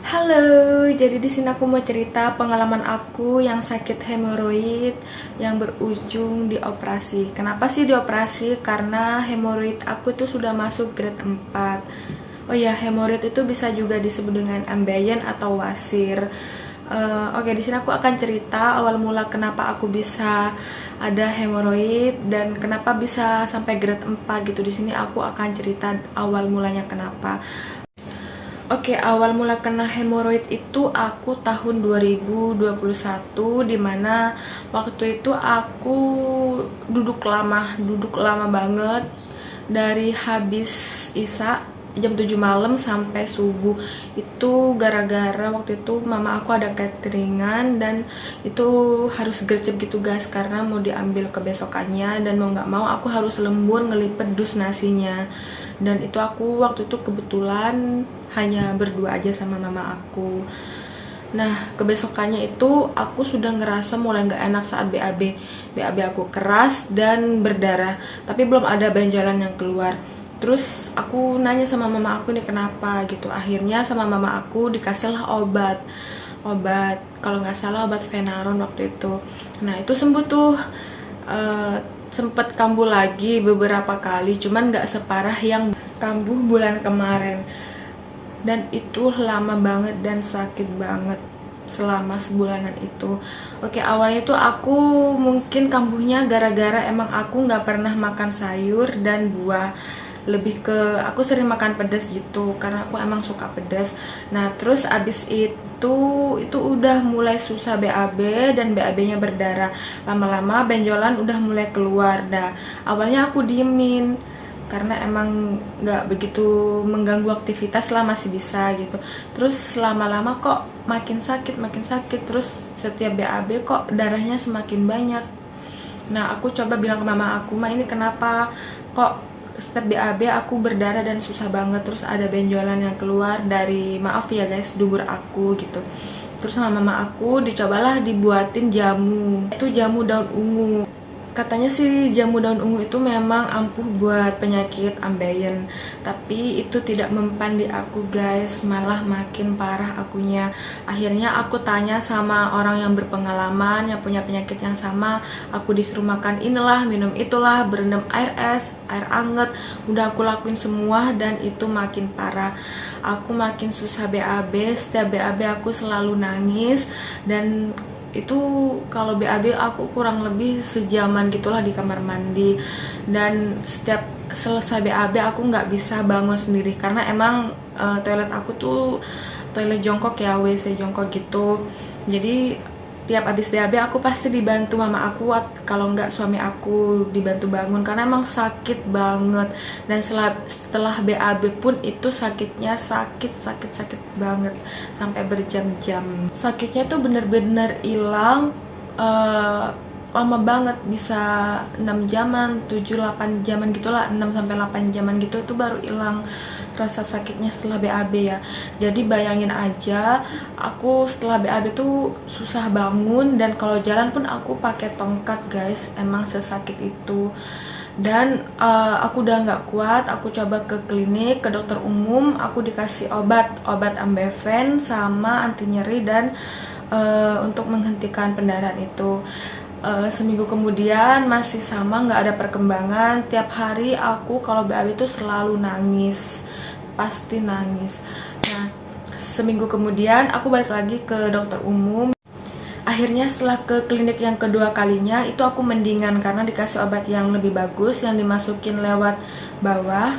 Halo, jadi di sini aku mau cerita pengalaman aku yang sakit hemoroid yang berujung di operasi. Kenapa sih dioperasi? Karena hemoroid aku tuh sudah masuk grade 4. Oh ya, hemoroid itu bisa juga disebut dengan ambeien atau wasir. Oke, di sini aku akan cerita awal mula kenapa aku bisa ada hemoroid dan kenapa bisa sampai grade 4 gitu. Di sini aku akan cerita awal mulanya kenapa. Oke, awal mula kena hemoroid itu aku tahun 2021, dimana waktu itu aku duduk lama banget dari habis Isya jam 7 malam sampai subuh. Itu gara-gara waktu itu mama aku ada cateringan dan itu harus gercep gitu guys, karena mau diambil kebesokannya dan mau nggak mau aku harus lembur ngelipet dus nasinya. Dan itu aku waktu itu kebetulan hanya berdua aja sama mama aku. Nah, kebesokannya itu aku sudah ngerasa mulai nggak enak saat BAB. BAB aku keras dan berdarah, tapi belum ada benjolan yang keluar. Terus aku nanya sama mama aku nih kenapa gitu. Akhirnya sama mama aku dikasihlah obat kalau nggak salah obat Venaron waktu itu. Nah itu sembuh tuh. Sempet kambuh lagi beberapa kali, cuman nggak separah yang kambuh bulan kemarin. Dan itu lama banget dan sakit banget selama sebulanan itu. Oke, awalnya tuh aku mungkin kambuhnya gara-gara emang aku nggak pernah makan sayur dan buah. Lebih ke aku sering makan pedas gitu karena aku emang suka pedas. Nah terus abis itu udah mulai susah BAB dan BAB-nya berdarah. Lama-lama benjolan udah mulai keluar. Dah awalnya aku diemin karena emang nggak begitu mengganggu aktivitas lah, masih bisa gitu. Terus lama-lama kok makin sakit, terus setiap BAB kok darahnya semakin banyak. Nah aku coba bilang ke mama aku, "Ma, ini kenapa kok setiap BAB aku berdarah dan susah banget, terus ada benjolan yang keluar dari, maaf ya guys, dubur aku gitu." Terus sama mama aku dicobalah dibuatin jamu, itu jamu daun ungu. Katanya sih jamu daun ungu itu memang ampuh buat penyakit ambeien, tapi itu tidak mempan di aku guys, malah makin parah akunya. Akhirnya aku tanya sama orang yang berpengalaman, yang punya penyakit yang sama. Aku disuruh makan inilah, minum itulah, berendam air es, air anget. Udah aku lakuin semua dan itu makin parah. Aku makin susah BAB, setiap BAB aku selalu nangis. Dan itu kalau BAB aku kurang lebih sejaman gitulah di kamar mandi. Dan setiap selesai BAB aku nggak bisa bangun sendiri karena emang toilet aku tuh toilet jongkok ya, WC jongkok gitu. Jadi tiap habis BAB aku pasti dibantu mama aku, kalau nggak suami aku dibantu bangun karena emang sakit banget. Dan setelah BAB pun itu sakitnya sakit banget sampai berjam-jam. Sakitnya tuh bener-bener hilang lama banget, bisa 6 jaman, 7-8 jaman gitulah, 6-8 jaman gitu itu baru hilang rasa sakitnya setelah BAB ya. Jadi bayangin aja, aku setelah BAB tuh susah bangun dan kalau jalan pun aku pakai tongkat guys, emang sesakit itu. Dan aku udah nggak kuat, aku coba ke klinik, ke dokter umum, aku dikasih obat Ambeven sama anti nyeri dan untuk menghentikan pendarahan itu. Seminggu kemudian masih sama, nggak ada perkembangan. Tiap hari aku kalau BAB itu selalu nangis, pasti nangis. Nah seminggu kemudian aku balik lagi ke dokter umum. Akhirnya setelah ke klinik yang kedua kalinya itu aku mendingan karena dikasih obat yang lebih bagus yang dimasukin lewat bawah,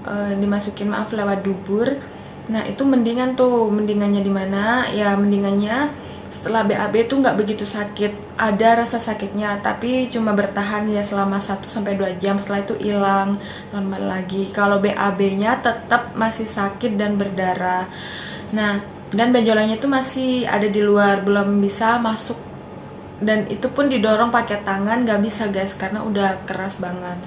lewat dubur. Nah itu mendingan tuh. Mendingannya di mana? Ya mendingannya setelah BAB tuh nggak begitu sakit, ada rasa sakitnya tapi cuma bertahan ya selama 1-2 jam, setelah itu hilang normal lagi. Kalau BAB-nya tetap masih sakit dan berdarah. Nah dan benjolannya itu masih ada di luar, belum bisa masuk, dan itu pun didorong pakai tangan, nggak bisa guys karena udah keras banget.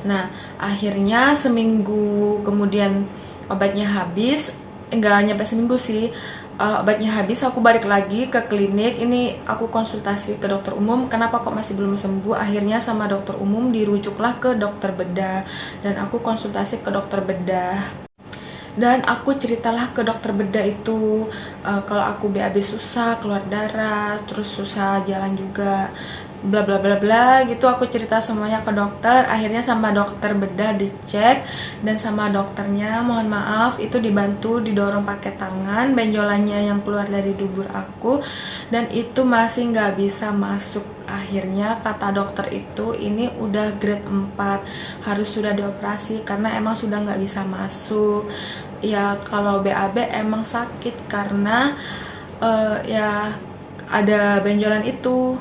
Nah akhirnya seminggu kemudian obatnya habis, nggak nyampe seminggu sih, obatnya habis, aku balik lagi ke klinik. Ini aku konsultasi ke dokter umum, kenapa kok masih belum sembuh. Akhirnya sama dokter umum dirujuklah ke dokter bedah dan aku konsultasi ke dokter bedah. Dan aku ceritalah ke dokter bedah itu kalau aku BAB susah keluar darah, terus susah jalan juga, bla bla bla bla gitu. Aku cerita semuanya ke dokter. Akhirnya sama dokter bedah dicek, dan sama dokternya mohon maaf itu dibantu didorong pakai tangan benjolannya yang keluar dari dubur aku, dan itu masih nggak bisa masuk. Akhirnya kata dokter itu ini udah grade 4, harus sudah dioperasi karena emang sudah nggak bisa masuk. Ya kalau BAB emang sakit karena ya ada benjolan itu.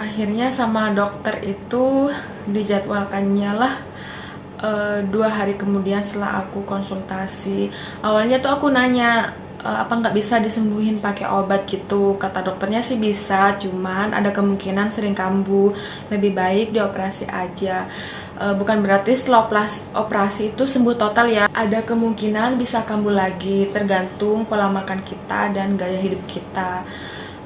Akhirnya sama dokter itu dijadwalkannya lah 2 hari kemudian setelah aku konsultasi. Awalnya tuh aku nanya apa nggak bisa disembuhin pakai obat gitu. Kata dokternya sih bisa, cuman ada kemungkinan sering kambuh, lebih baik dioperasi aja. Bukan berarti setelah operasi itu sembuh total ya, ada kemungkinan bisa kambuh lagi, tergantung pola makan kita dan gaya hidup kita.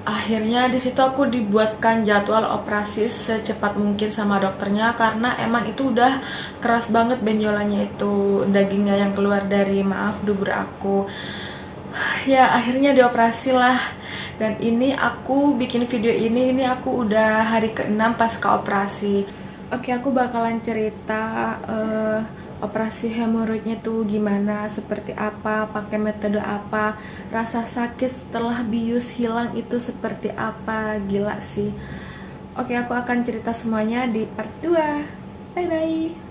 Akhirnya di situ aku dibuatkan jadwal operasi secepat mungkin sama dokternya, karena emang itu udah keras banget benjolannya itu, dagingnya yang keluar dari dubur aku. Ya akhirnya dioperasi lah. Dan ini aku bikin video ini aku udah hari ke-6 pasca operasi. Oke, aku bakalan cerita operasi hemoroidnya tuh gimana, seperti apa, pakai metode apa, rasa sakit setelah bius hilang itu seperti apa. Gila sih. Oke, aku akan cerita semuanya di part 2. Bye bye.